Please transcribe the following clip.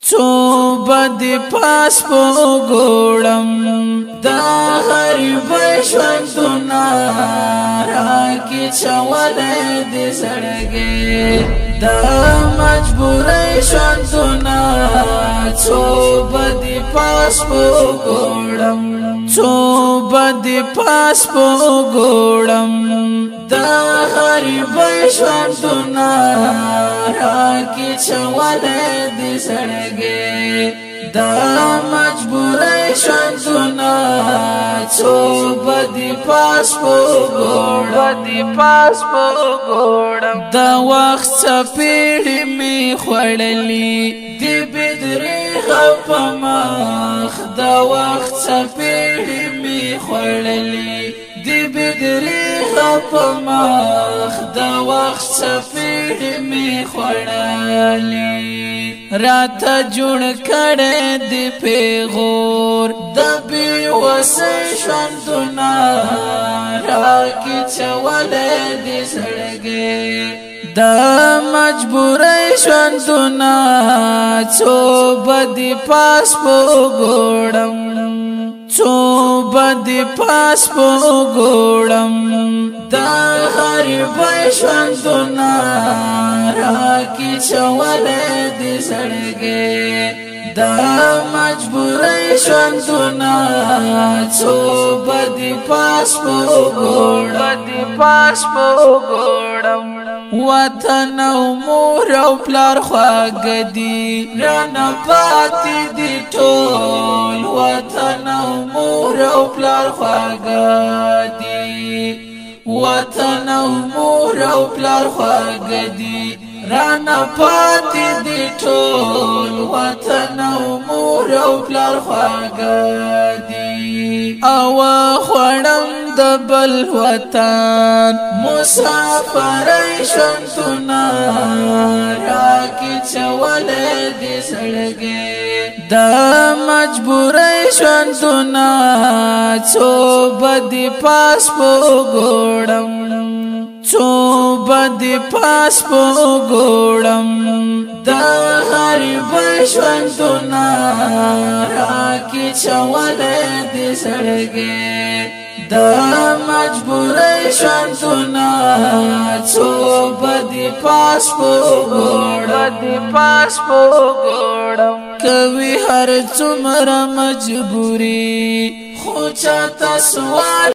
څو بد پاس په ګوړم دا هر بشوندونه راکې چولې دې زړګې دا مجبورې شوندونه څو بد پاس په ګوړم څو بد پاس په ګوړم دا هر بشوندونه راکې چولې دې زړګې دا مجبورې شوندونه څو بد پاس په ګوړم دا وخت څپېړې مې خوړلې دې بدرې په مخ دا وخت څپېړې مې خوړلې دې بدرې په مخ دا وخت څپېړې مې خوړلې راته جوړ کړې دې پیغور د بې وسې ژوندونه راکې چولې دې زړګې دا مجبورې ژوندونه څو بد پاس په ګوړم څو بد پاس په ګوړم دا هر بشوندونه راکې چولې دې زړګې دا مجبورې ژوندونه څو بد پاس په ګوړم وطن او مور او پلار خواږه دي رانه پاتې دي ټول وطن او مور او پلار خواږه دي وطن او مور او پلار خواږه دي رانه پاتې دي ټول وطن او مور او پلار خواږه دي او خوړم د بل وطن مسافرې ژوندونه راکې چولې دې زړګې دا مجبورې ژوندونه څو بد پاس په ګوړم څو بد پاس په ګوړم دا هر بشوندونه راکې چولې دې زړګې دا مجبورې ژوندونه څو بد پاس په ګوړم کوي هر څومره مجبوري خو چاته سوال